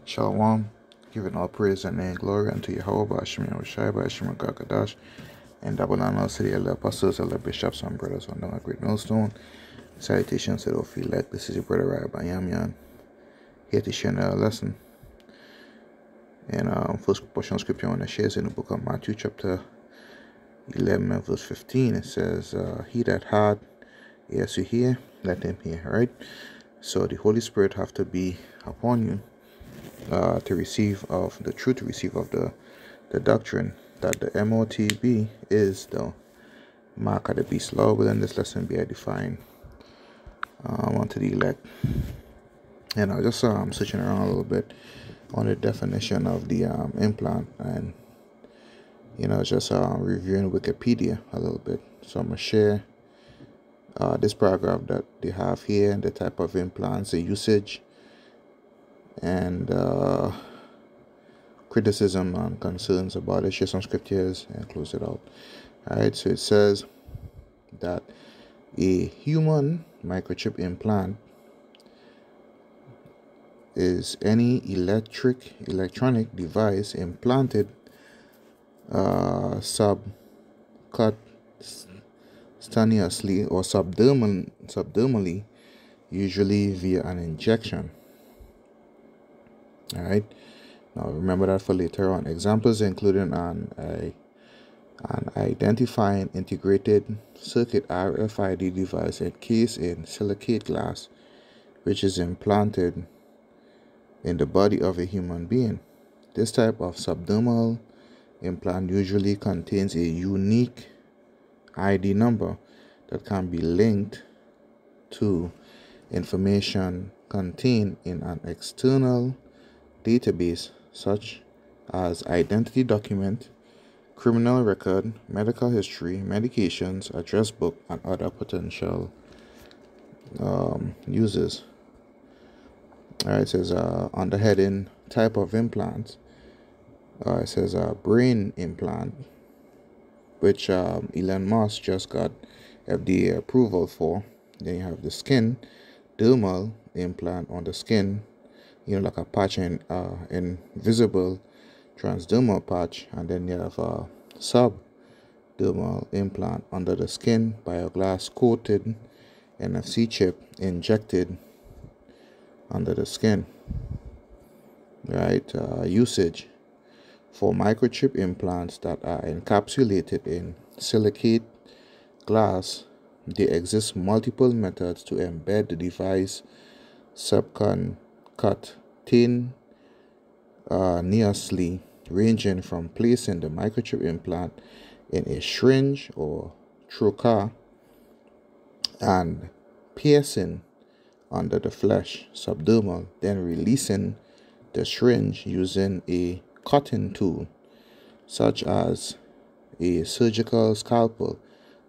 Shalom, giving all praise and glory unto Yahweh, Bashim Yahushai, Bashim Gakadash, and double honor to the apostles, the bishops, and brothers on the great millstone. Salutations to the elect. This is your brother Rabbi Yamyan, here to share another lesson. And first portion of scripture I want to share is in the book of Matthew, chapter 11, and verse 15. It says, He that had ears to hear, let him hear, right? So the Holy Spirit have to be upon you to receive of the truth, to receive of the doctrine that the MOTB is the mark of the beast. Lord, will in this lesson be edifying unto the elect. And I was just searching around a little bit on the definition of the implant, and just reviewing Wikipedia a little bit. So I'm gonna share this paragraph that they have here, and the type of implants, the usage, and criticism and concerns about it. Share some scriptures and close it out. Alright, so it says that a human microchip implant is any electronic device implanted subcutaneously or subdermally, usually via an injection. All right. Now remember that for later on. Examples including an identifying integrated circuit RFID device encased in silicate glass, which is implanted in the body of a human being. This type of subdermal implant usually contains a unique ID number that can be linked to information contained in an external database such as identity document, criminal record, medical history, medications, address book, and other potential uses. Alright, it says on the heading type of implants, it says brain implant, which Elon Musk just got FDA approval for. Then you have the skin dermal implant on the skin, like a patch, and invisible transdermal patch. And then you have a subdermal implant under the skin, bioglass coated NFC chip injected under the skin. Right, usage for microchip implants that are encapsulated in silicate glass. There exist multiple methods to embed the device subcutaneously, ranging from placing the microchip implant in a syringe or trocar and piercing under the flesh subdermal, then releasing the syringe using a cutting tool such as a surgical scalpel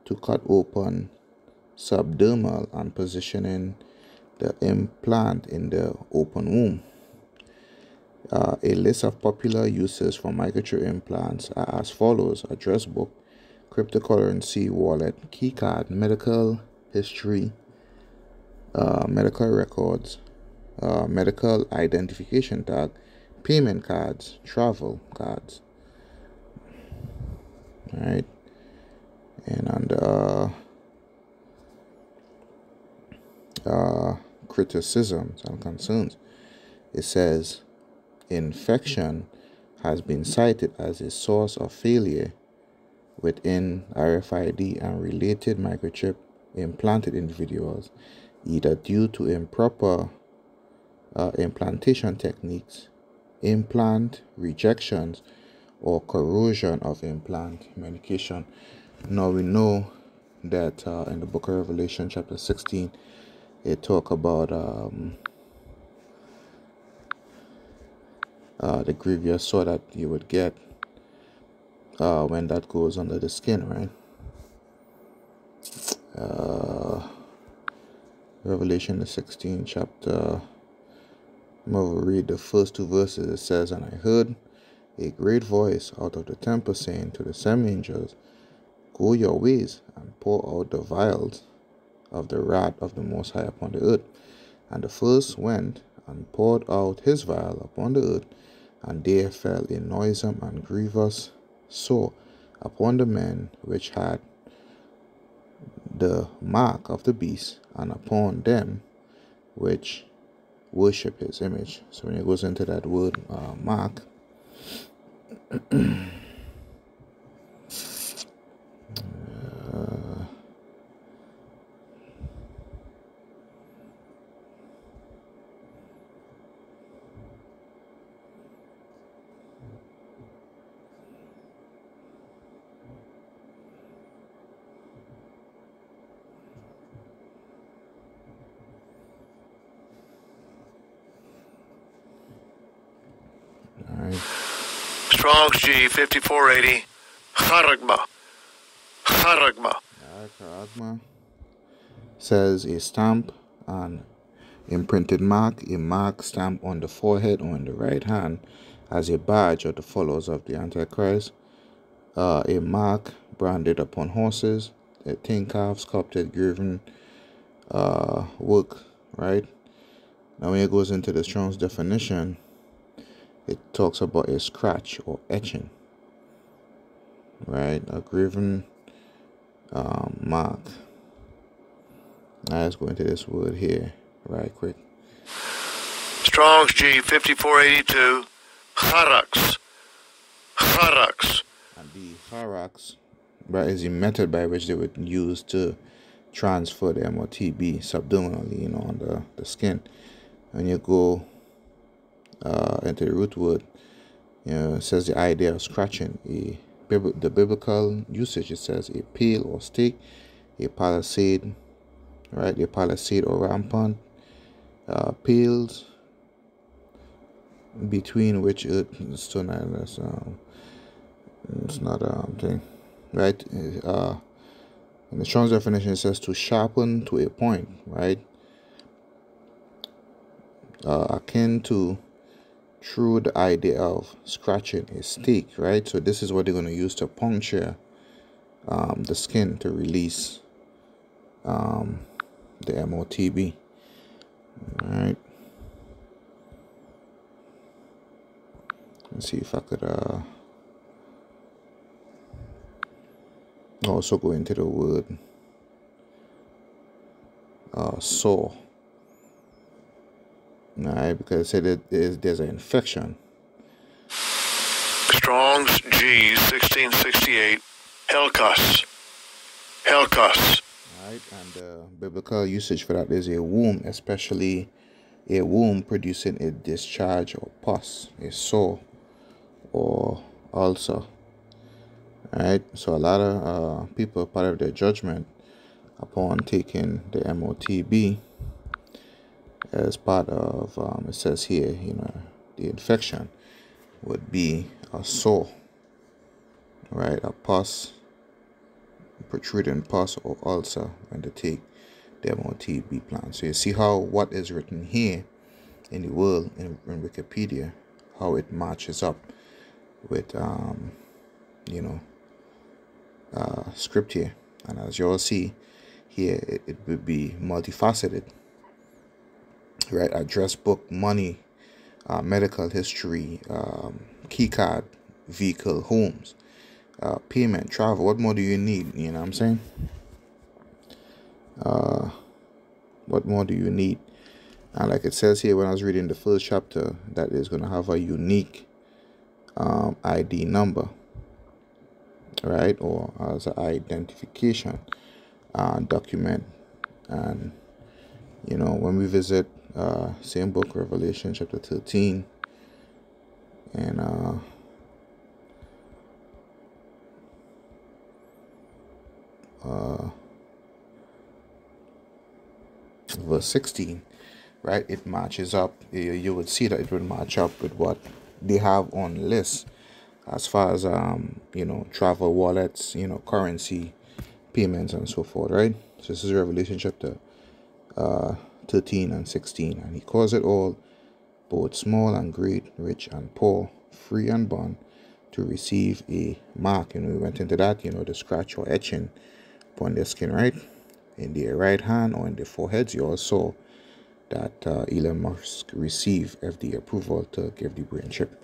to cut open subdermal and positioning the implant in the open wound. A list of popular uses for microchip implants are as follows: address book, cryptocurrency wallet, keycard, medical history, medical records, medical identification tag, payment cards, travel cards. All right, and under criticisms and concerns, it says infection has been cited as a source of failure within RFID and related microchip implanted individuals, either due to improper implantation techniques, implant rejections, or corrosion of implant medication. Now we know that in the book of Revelation chapter 16, it talk about the grievous sore that you would get when that goes under the skin, right? Revelation the 16th chapter, I'm going to read the first two verses. It says, And I heard a great voice out of the temple saying to the 7 angels, Go your ways and pour out the vials of the wrath of the Most High upon the earth. And the first went, and poured out his vial upon the earth, and there fell a noisome and grievous sore upon the men which had the mark of the beast, and upon them which worship his image. So when it goes into that word mark, all right. Strong's G 5480. Charagma. Charagma says a stamp and imprinted mark, a mark stamp on the forehead or in the right hand as a badge of the followers of the Antichrist, a mark branded upon horses, a tin calf, sculpted, graven work, right? Now when it goes into the Strong's definition, it talks about a scratch or etching, right? A graven mark. Now let's go into this word here right quick. Strong's G 5482. Charax. And the Charax, right, is the method by which they would use to transfer the MOTB subdermally, on the skin. When you go into the root word, it says the idea of scratching. The biblical usage, it says a pale or stake, a palisade, right? A palisade or rampart, pales between which it's not a thing, right? In the Strong's definition, it says to sharpen to a point, right? Akin to, through the idea of scratching a stake, right? So this is what they're going to use to puncture the skin to release the MOTB. All right. Let's see if I could also go into the word sore. Alright, because it said there's an infection. Strong's G 1668. Helkos. Alright, and the biblical usage for that is a womb, especially a womb producing a discharge or pus, a sore or ulcer. Alright, so a lot of people, part of their judgment upon taking the MOTB as part of, it says here, the infection would be a sore, right? A pus, protruding pus or ulcer when they take the MOTB plan. So you see how what is written here in the world, in Wikipedia, how it matches up with, script here. And as you all see here, it would be multifaceted, right? Address book, money, medical history, key card, vehicle, homes, payment, travel. What more do you need? You know what I'm saying? What more do you need? And like it says here, when I was reading the first chapter, that is going to have a unique ID number, right? Or as an identification document. And when we visit same book, Revelation chapter 13, and verse 16, right, it matches up. You would see that it would match up with what they have on list as far as travel wallets, currency payments and so forth, right? So this is Revelation chapter 13 and 16, and he calls it all, both small and great, rich and poor, free and bond, to receive a mark. We went into that, the scratch or etching upon their skin, right? In their right hand or in their foreheads. You also that Elon Musk receive FDA approval to give the brain chip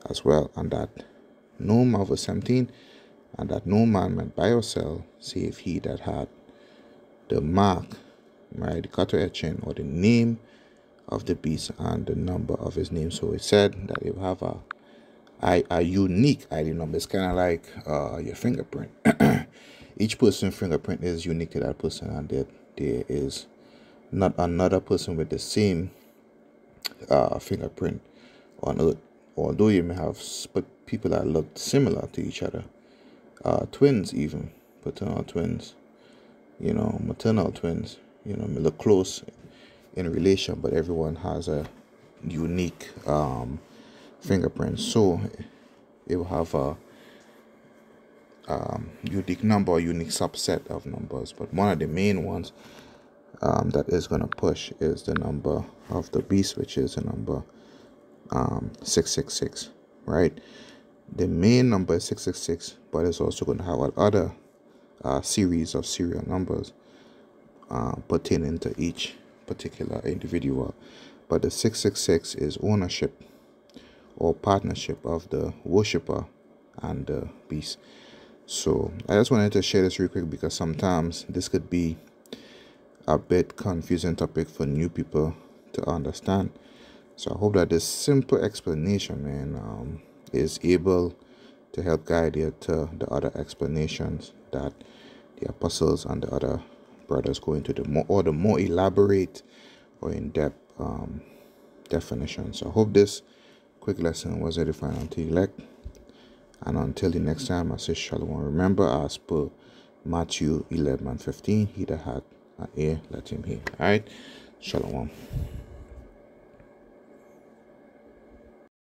as well, and that no man was 17, and that no man meant biocell save he that had the mark, right, the cutter etching or the name of the beast and the number of his name. So it said that it will have a unique ID number. It's kind of like your fingerprint. Each person's fingerprint is unique to that person, and there is not another person with the same fingerprint on Earth. Although you may have people that look similar to each other, twins even, paternal twins, maternal twins, may look close in relation, but everyone has a unique fingerprint. So it will have a unique number, a unique subset of numbers. But one of the main ones that is going to push is the number of the beast, which is the number 666, right? The main number is 666, but it's also going to have other series of serial numbers pertaining to each particular individual. But the 666 is ownership or partnership of the worshipper and the beast. So I just wanted to share this real quick because sometimes this could be a bit confusing topic for new people to understand. So I hope that this simple explanation, man, is able to help guide you to the other explanations that the apostles and the other brothers go into, the more elaborate or in-depth definition. So I hope this quick lesson was edifying unto you elect. And until the next time, I say shalom. Remember, as per Matthew 11:15, he that had an ear, let him hear. All right, shalom.